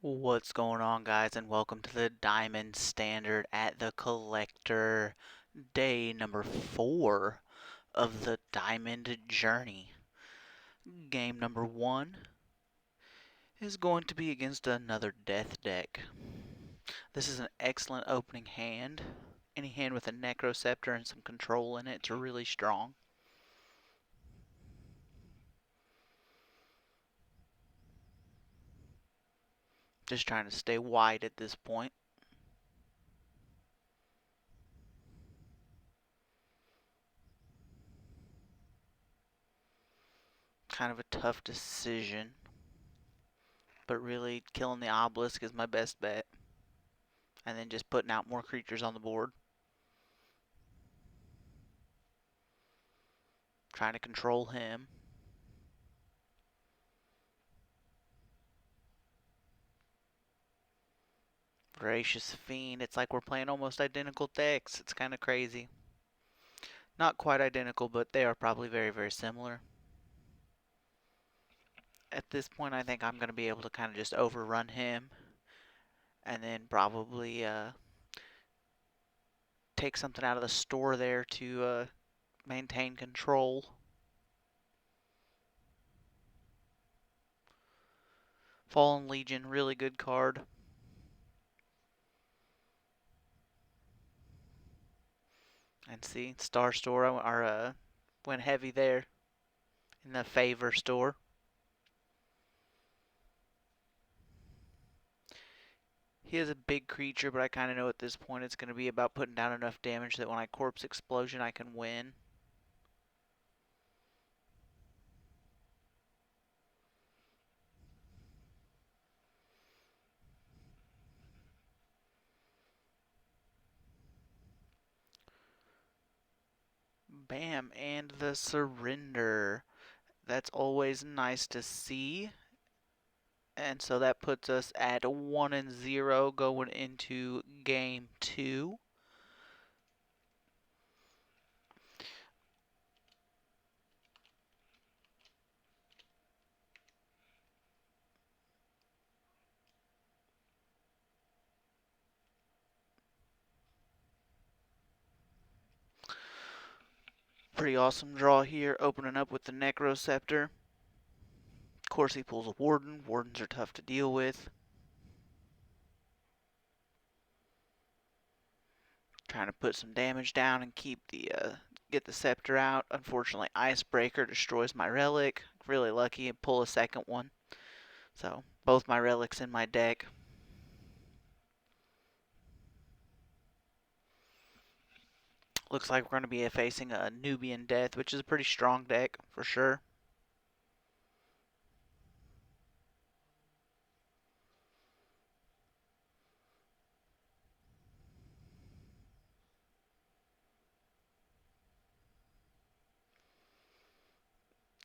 What's going on, guys, and welcome to the Diamond Standard at the Collector, day number 4 of the Diamond Journey. Game number 1 is going to be against another Death deck. This is an excellent opening hand. Any hand with a Necroceptor and some control in it's really strong. Just trying to stay wide at this point. Kind of a tough decision, but really killing the Obelisk is my best bet. And then just putting out more creatures on the board. Trying to control him. Voracious Fiend. It's like we're playing almost identical decks. It's kind of crazy. Not quite identical, but they are probably very, very similar. At this point, I think I'm going to be able to kind of just overrun him. And then probably take something out of the store there to maintain control. Fallen Legion, really good card. And see, Star Store, went heavy there in the favor store. He is a big creature, but I kind of know at this point it's going to be about putting down enough damage that when I Corpse Explosion, I can win. Bam, and the surrender. That's always nice to see. And so that puts us at 1-0 going into game 2. Pretty awesome draw here, opening up with the Necroceptor. Of course, he pulls a Warden. Wardens are tough to deal with. Trying to put some damage down and keep get the Scepter out. Unfortunately, Icebreaker destroys my Relic. Really lucky and pull a second one. So, both my Relics in my deck. Looks like we're going to be facing a Nubian Death, which is a pretty strong deck for sure.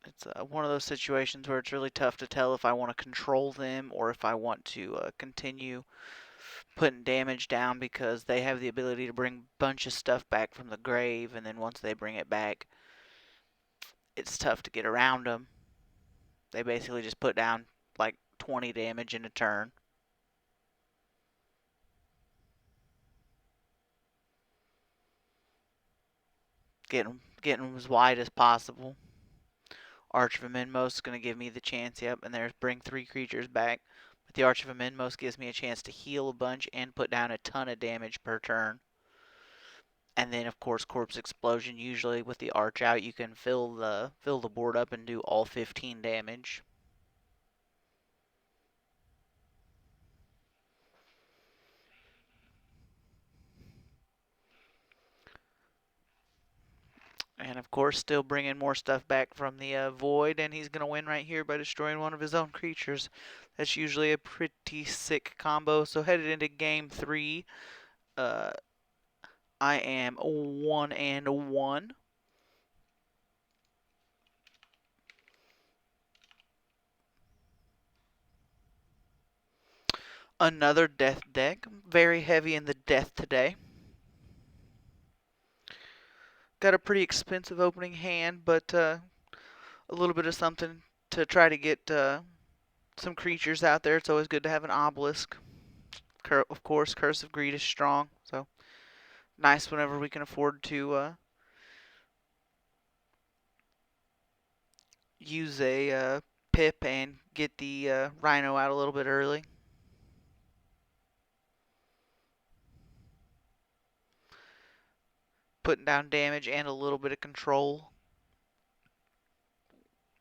It's one of those situations where it's really tough to tell if I want to control them or if I want to continue putting damage down, because they have the ability to bring a bunch of stuff back from the grave, and then once they bring it back, it's tough to get around them. They basically just put down like 20 damage in a turn. Getting them as wide as possible. Arch of Amenmos is going to give me the chance, yep, and there's bring 3 creatures back. But the Arch of Amenmos gives me a chance to heal a bunch and put down a ton of damage per turn. And then, of course, Corpse Explosion. Usually with the Arch out, you can fill the board up and do all 15 damage. And of course, still bringing more stuff back from the Void, and he's going to win right here by destroying one of his own creatures. That's usually a pretty sick combo. So headed into game 3, I am 1-1. Another death deck, very heavy in the death today. Got a pretty expensive opening hand, but a little bit of something to try to get some creatures out there, it's always good to have an obelisk. Of course, Curse of Greed is strong, so nice whenever we can afford to use a pip and get the rhino out a little bit early. Putting down damage and a little bit of control.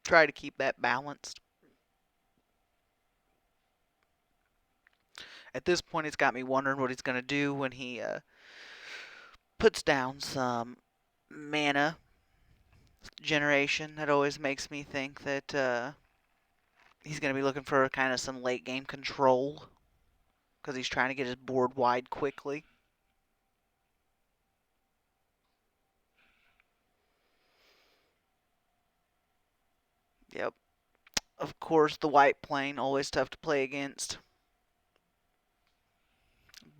Try to keep that balanced. At this point, it's got me wondering what he's going to do when he puts down some mana generation. That always makes me think that he's going to be looking for kind of some late game control because he's trying to get his board wide quickly. Yep. Of course, the white plane, always tough to play against.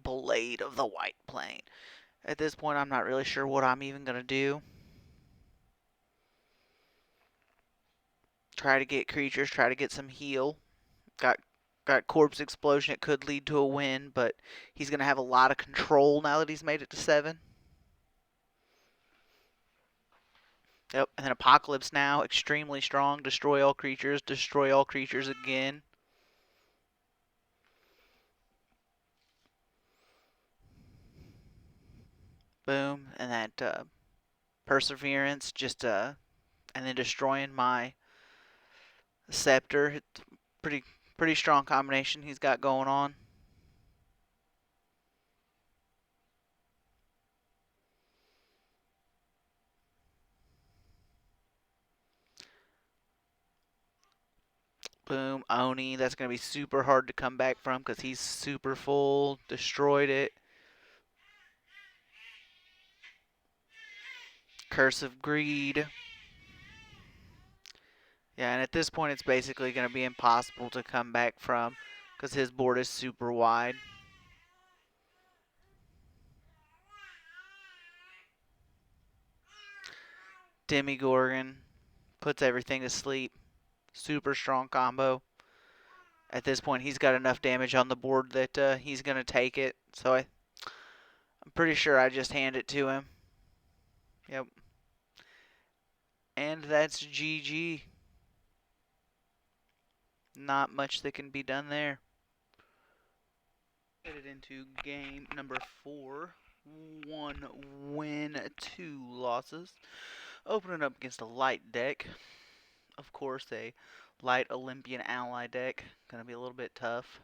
Blade of the white plane. At this point, I'm not really sure what I'm even going to do. Try to get creatures, try to get some heal. Got Corpse Explosion. It could lead to a win, but he's going to have a lot of control now that he's made it to 7. Yep, and then Apocalypse Now, extremely strong. Destroy all creatures again. Boom, and that Perseverance, just and then destroying my Scepter. It's pretty strong combination he's got going on. Boom, Oni. That's going to be super hard to come back from because he's super full. Destroyed it. Curse of Greed. Yeah, and at this point it's basically going to be impossible to come back from because his board is super wide. Demigorgon puts everything to sleep. Super strong combo. At this point, he's got enough damage on the board that he's going to take it. So I'm pretty sure I just hand it to him. Yep. And that's GG. Not much that can be done there. Headed into game number 4. 1 win, 2 losses. Opening up against a light deck. Of course, a light Olympian ally deck. Gonna be a little bit tough.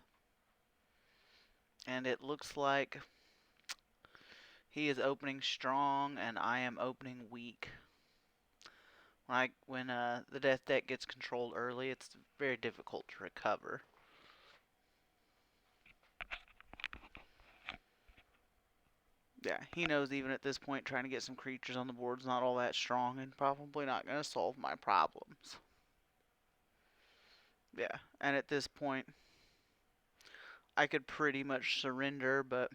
And it looks like he is opening strong and I am opening weak. When the death deck gets controlled early, it's very difficult to recover. Yeah, he knows even at this point trying to get some creatures on the board is not all that strong and probably not going to solve my problems. Yeah, and at this point, I could pretty much surrender, but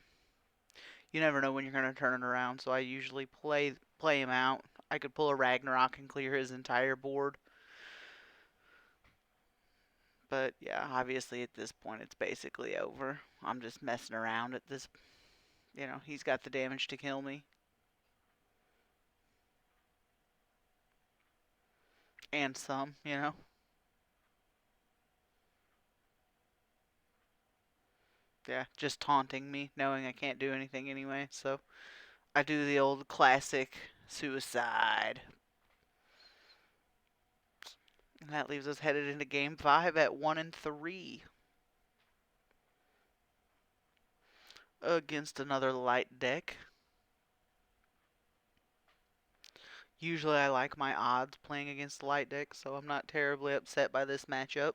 you never know when you're going to turn it around, so I usually play him out. I could pull a Ragnarok and clear his entire board. But yeah, obviously at this point it's basically over. I'm just messing around at this. You know, he's got the damage to kill me. And some, you know. Yeah, just taunting me, knowing I can't do anything anyway. So I do the old classic suicide. And that leaves us headed into game 5 at 1-3. Against another light deck. Usually I like my odds playing against light decks, so I'm not terribly upset by this matchup.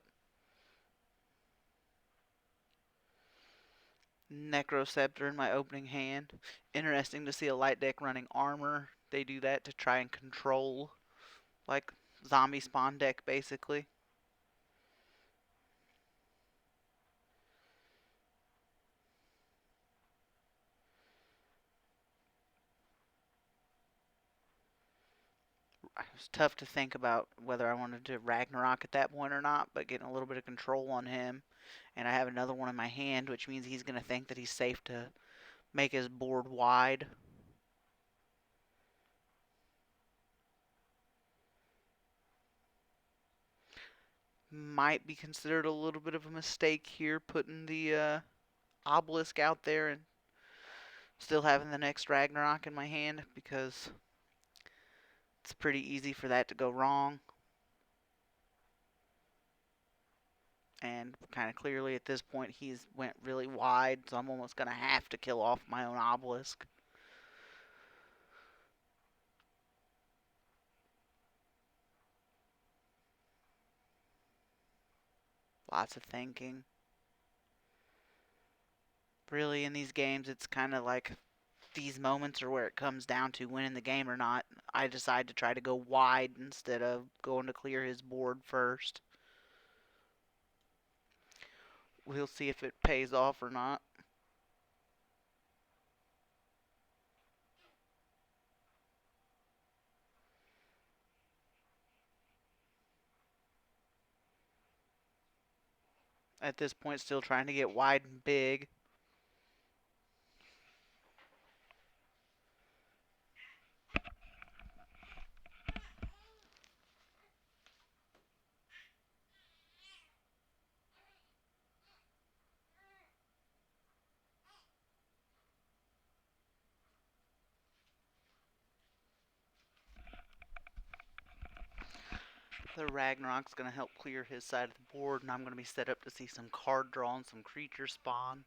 Necroscepter in my opening hand. Interesting to see a light deck running armor. They do that to try and control, like, zombie spawn deck, basically. it was tough to think about whether I wanted to Ragnarok at that point or not, but getting a little bit of control on him. And I have another one in my hand, which means he's going to think that he's safe to make his board wide. Might be considered a little bit of a mistake here, putting the obelisk out there and still having the next Ragnarok in my hand, because it's pretty easy for that to go wrong. And kind of clearly at this point he's went really wide, so I'm almost going to have to kill off my own obelisk. Lots of thinking. Really, in these games, it's kind of like these moments are where it comes down to winning the game or not. I decide to try to go wide instead of going to clear his board first. We'll see if it pays off or not. At this point, still trying to get wide and big. The Ragnarok's going to help clear his side of the board, and I'm going to be set up to see some card draw and some creature spawn.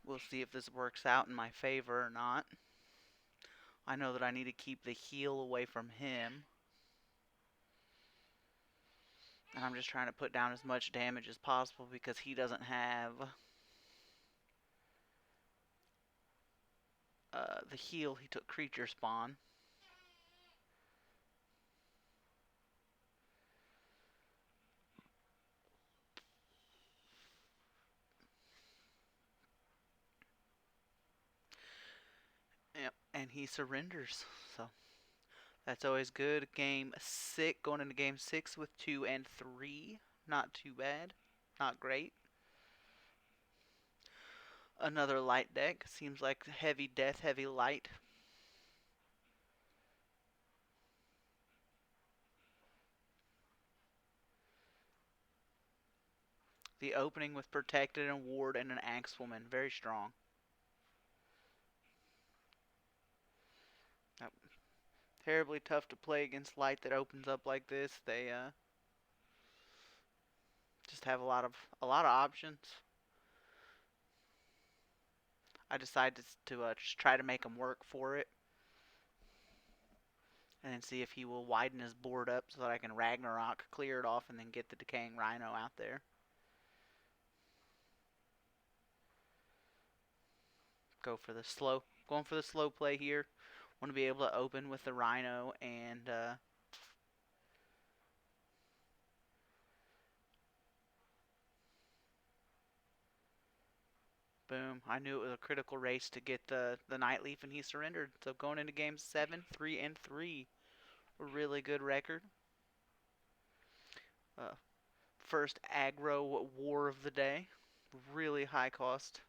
We'll see if this works out in my favor or not. I know that I need to keep the heal away from him. And I'm just trying to put down as much damage as possible because he doesn't have the heal. He took creature spawn. Yep, and he surrenders. So that's always good. Game 6, going into game 6 with 2 and 3. Not too bad. Not great. Another light deck. Seems like heavy death, heavy light. The opening with Protected and Ward and an Axewoman. Very strong. Yep. Terribly tough to play against light that opens up like this. They just have a lot of options. I decided to just try to make him work for it, and then see if he will widen his board up so that I can Ragnarok, clear it off, and then get the Decaying Rhino out there. Going for the slow play here. Want to be able to open with the Rhino and boom. I knew it was a critical race to get the Nightleaf, and he surrendered. So going into game 7, 3 and 3. A really good record. First aggro war of the day. Really high cost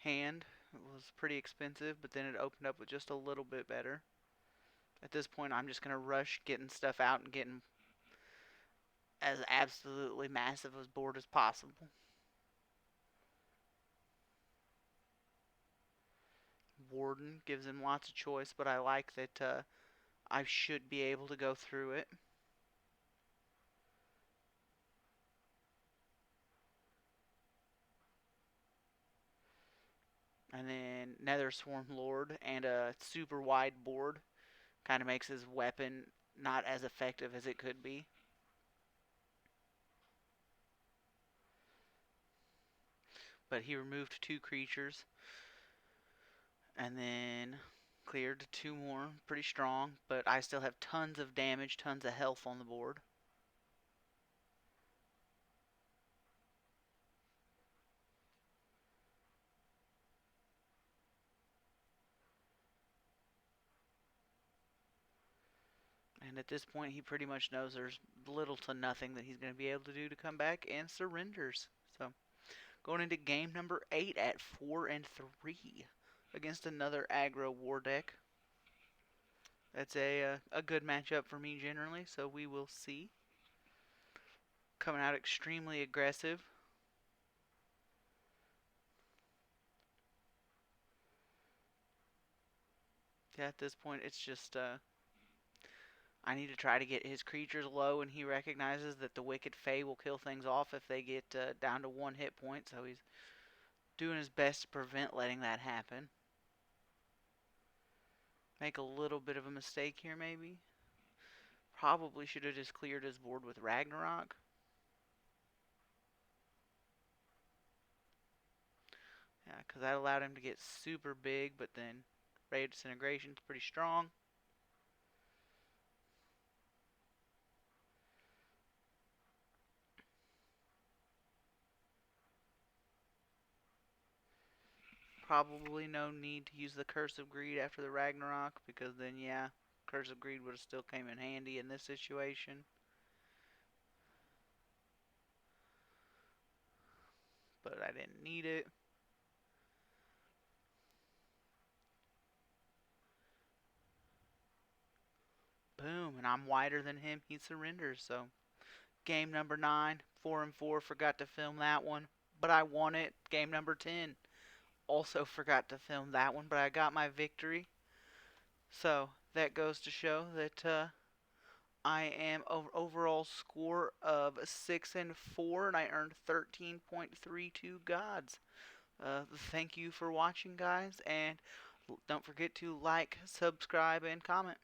hand. It was pretty expensive, but then it opened up with just a little bit better. At this point, I'm just going to rush getting stuff out and getting as absolutely massive a board as possible. Warden gives him lots of choice, but I like that I should be able to go through it. And then Nether Swarm Lord and a super wide board kind of makes his weapon not as effective as it could be. But he removed 2 creatures and then cleared 2 more. Pretty strong, but I still have tons of damage, tons of health on the board. And at this point, he pretty much knows there's little to nothing that he's going to be able to do to come back, and surrenders. So going into game number 8 at 4-3 against another aggro war deck. That's a good matchup for me generally, so we will see. Coming out extremely aggressive. Yeah, at this point, it's just I need to try to get his creatures low, and he recognizes that the Wicked Fae will kill things off if they get down to 1 hit point, so he's doing his best to prevent letting that happen. Make a little bit of a mistake here, maybe. Probably should have just cleared his board with Ragnarok. Yeah, because that allowed him to get super big, but then Ray of Disintegration is pretty strong. Probably no need to use the Curse of Greed after the Ragnarok, because then, yeah, Curse of Greed would have still came in handy in this situation. But I didn't need it. Boom, and I'm wider than him. He surrenders, so game number 9, 4-4, forgot to film that one, but I won it. Game number 10, also forgot to film that one, but I got my victory. So that goes to show that I am overall score of 6-4, and I earned 13.32 gods. Thank you for watching, guys, and don't forget to like, subscribe, and comment.